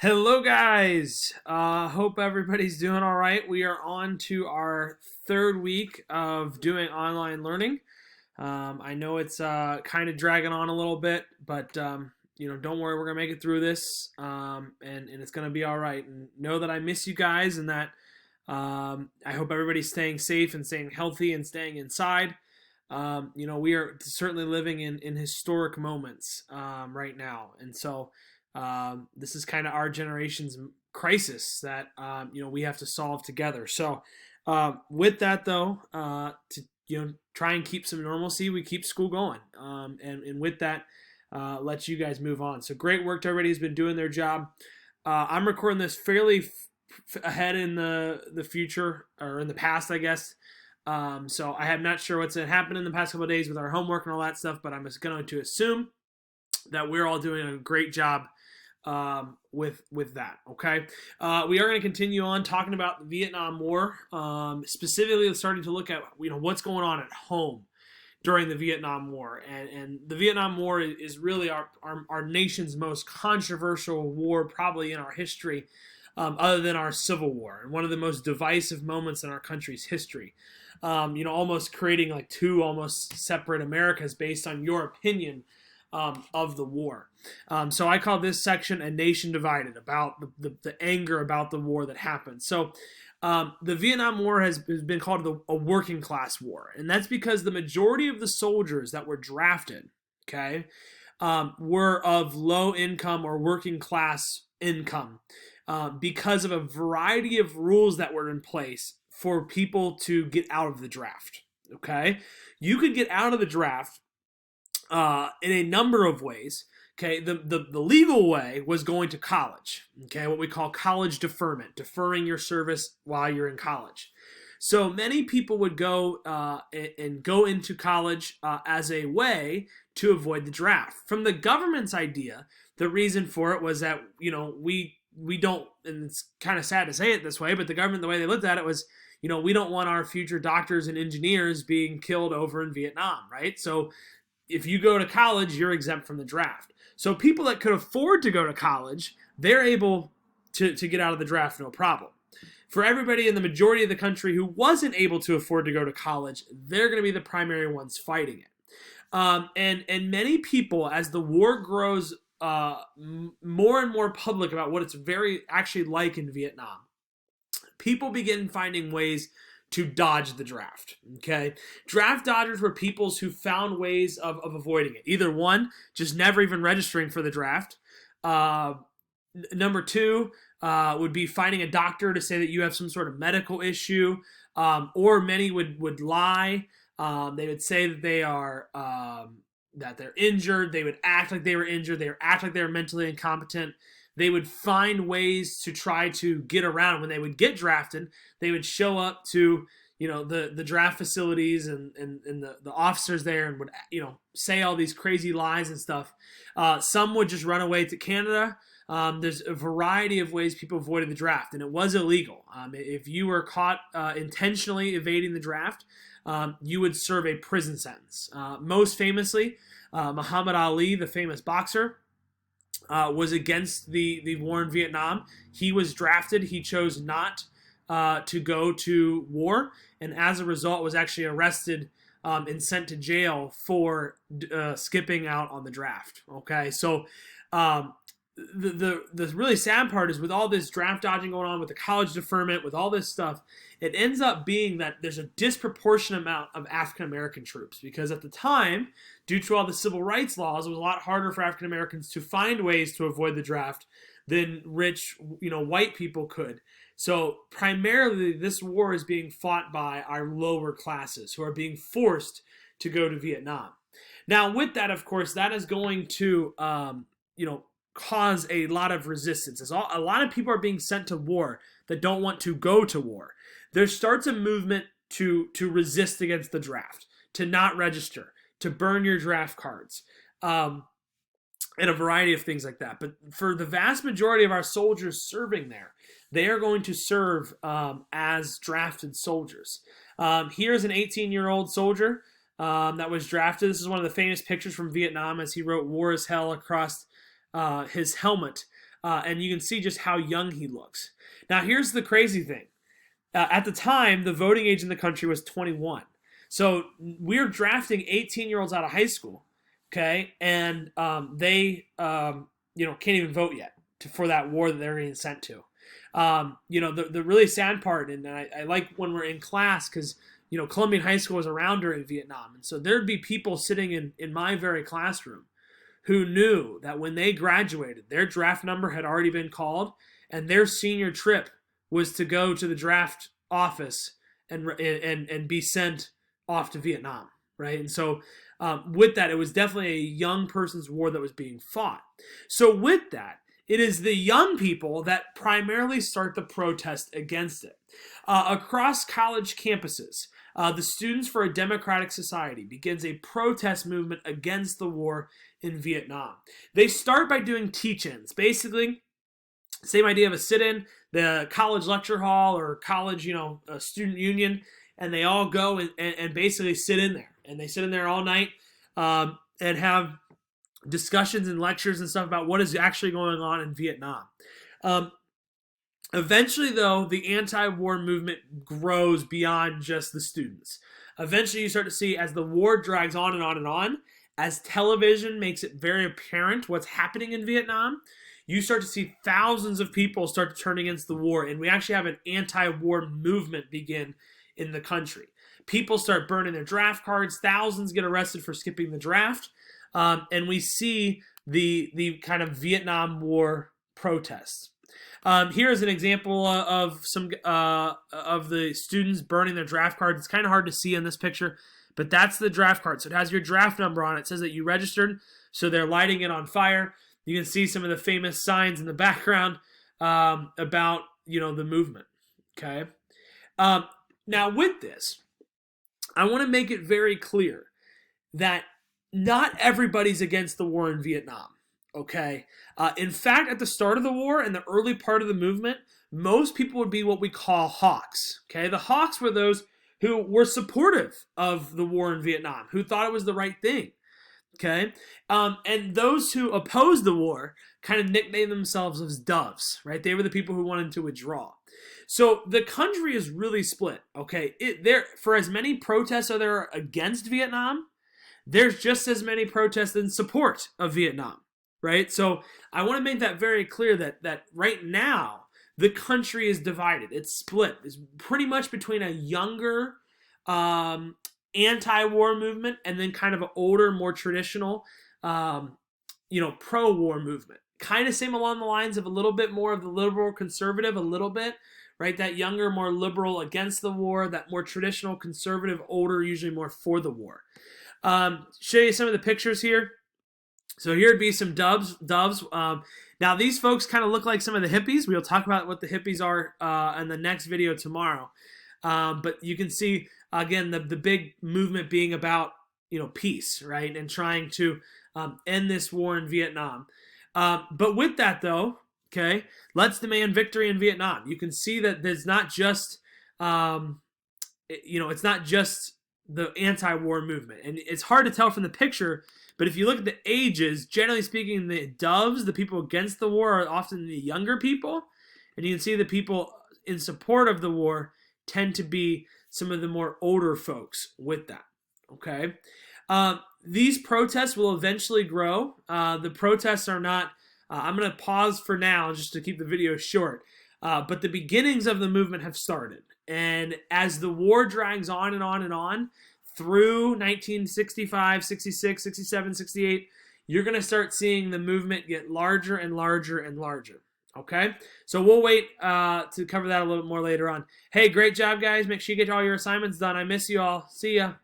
Hello, guys. Hope everybody's doing all right. We are on to our third week of doing online learning. I know it's kind of dragging on a little bit, but don't worry, we're gonna make it through this, and it's gonna be all right. And know that I miss you guys, and that I hope everybody's staying safe and staying healthy and staying inside. We are certainly living in historic moments right now, and so this is kind of our generation's crisis that we have to solve together. So, with that though, to try and keep some normalcy, we keep school going, and with that, let you guys move on. So, great work to everybody who's been doing their job. I'm recording this fairly ahead in the future, or in the past, I guess. So I am not sure what's happened in the past couple of days with our homework and all that stuff, but I'm just going to assume that we're all doing a great job with that. Okay, we are going to continue on talking about the Vietnam War, specifically starting to look at what's going on at home during the Vietnam War, and the Vietnam War is really our nation's most controversial war probably in our history, other than our Civil War, and one of the most divisive moments in our country's history. Almost creating like two almost separate Americas based on your opinion of the war. So I call this section "A Nation Divided," about the anger about the war that happened. So the Vietnam War has been called a working class war, and that's because the majority of the soldiers that were drafted, okay, were of low income or working class income, because of a variety of rules that were in place for people to get out of the draft. Okay, you could get out of the draft in a number of ways. Okay, the legal way was going to college. Okay, what we call college deferment, deferring your service while you're in college. So many people would go and go into college as a way to avoid the draft. From the government's idea, the reason for it was that we don't, and it's kind of sad to say it this way, but the government, the way they looked at it was, we don't want our future doctors and engineers being killed over in Vietnam, right? So if you go to college, you're exempt from the draft. So people that could afford to go to college, they're able to get out of the draft, no problem. For everybody in the majority of the country who wasn't able to afford to go to college, they're going to be the primary ones fighting it. And many people, as the war grows more and more public about what it's very actually like in Vietnam, people begin finding ways to dodge the draft. Okay, draft dodgers were peoples who found ways of avoiding it. Either one, just never even registering for the draft. Number two would be finding a doctor to say that you have some sort of medical issue, or many would lie. They would say that they are that they're injured. They would act like they were injured. They would act like they were mentally incompetent. They would find ways to try to get around. When they would get drafted, they would show up to the draft facilities and the officers there, and would say all these crazy lies and stuff. Some would just run away to Canada. There's a variety of ways people avoided the draft, and it was illegal. If you were caught intentionally evading the draft, you would serve a prison sentence. Most famously, Muhammad Ali, the famous boxer, was against the war in Vietnam. He was drafted. He chose not to go to war, and as a result was actually arrested and sent to jail for skipping out on the draft. Okay, so the really sad part is, with all this draft dodging going on, with the college deferment, with all this stuff, it ends up being that there's a disproportionate amount of African American troops, because at the time, due to all the civil rights laws, it was a lot harder for African Americans to find ways to avoid the draft than rich white people could. So primarily this war is being fought by our lower classes, who are being forced to go to Vietnam. Now with that, of course, that is going to cause a lot of resistance. As a lot of people are being sent to war that don't want to go to war. There starts a movement to resist against the draft, to not register, to burn your draft cards, and a variety of things like that. But for the vast majority of our soldiers serving there, they are going to serve as drafted soldiers. Here's an 18-year-old soldier that was drafted. This is one of the famous pictures from Vietnam, as he wrote "War is Hell" across his helmet. and you can see just how young he looks. Now, here's the crazy thing. At the time, the voting age in the country was 21. So we're drafting 18-year-olds out of high school, okay? And they, can't even vote yet for that war that they're getting sent to. The really sad part, and I like when we're in class because, Columbian High School was around during Vietnam. And so there'd be people sitting in my very classroom who knew that when they graduated, their draft number had already been called, and their senior trip was to go to the draft office and be sent off to Vietnam, right? And so with that, it was definitely a young person's war that was being fought. So with that, it is the young people that primarily start the protest against it. Across college campuses, the Students for a Democratic Society begins a protest movement against the war in Vietnam. They start by doing teach-ins. Basically, same idea of a sit-in, the college lecture hall or college, a student union, and they all go and basically sit in there. And they sit in there all night and have discussions and lectures and stuff about what is actually going on in Vietnam. Eventually, though, the anti-war movement grows beyond just the students. Eventually, you start to see as the war drags on and on and on, as television makes it very apparent what's happening in Vietnam, you start to see thousands of people start to turn against the war, and we actually have an anti-war movement begin in the country. People start burning their draft cards. Thousands get arrested for skipping the draft. And we see the kind of Vietnam War protests. Here is an example of some of the students burning their draft cards. It's kind of hard to see in this picture, but that's the draft card. So it has your draft number on it. It says that you registered, so they're lighting it on fire. You can see some of the famous signs in the background about the movement. Okay. Now with this, I want to make it very clear that not everybody's against the war in Vietnam, okay? In fact, at the start of the war and the early part of the movement, most people would be what we call hawks, okay? The hawks were those who were supportive of the war in Vietnam, who thought it was the right thing, okay? And those who opposed the war kind of nicknamed themselves as doves, right? They were the people who wanted to withdraw. So the country is really split, okay? For as many protests are there against Vietnam, there's just as many protests in support of Vietnam, right? So I want to make that very clear that right now, the country is divided. It's split. It's pretty much between a younger anti-war movement and then kind of an older, more traditional, pro-war movement. Kind of same along the lines of a little bit more of the liberal conservative, a little bit, right? That younger, more liberal against the war, that more traditional conservative, older, usually more for the war. Show you some of the pictures here. So here would be some doves. Now these folks kind of look like some of the hippies. We'll talk about what the hippies are in the next video tomorrow. But you can see again the big movement being about peace, right, and trying to end this war in Vietnam. But with that though, okay, let's demand victory in Vietnam. You can see that there's not just it's not just the anti-war movement. And it's hard to tell from the picture, but if you look at the ages, generally speaking, the doves, the people against the war, are often the younger people. And you can see the people in support of the war tend to be some of the more older folks with that. Okay? These protests will eventually grow. The protests are not... I'm going to pause for now just to keep the video short. But the beginnings of the movement have started. And as the war drags on and on and on, through 1965, 66, 67, 68, you're going to start seeing the movement get larger and larger and larger. Okay? So we'll wait to cover that a little bit more later on. Hey, great job, guys. Make sure you get all your assignments done. I miss you all. See ya.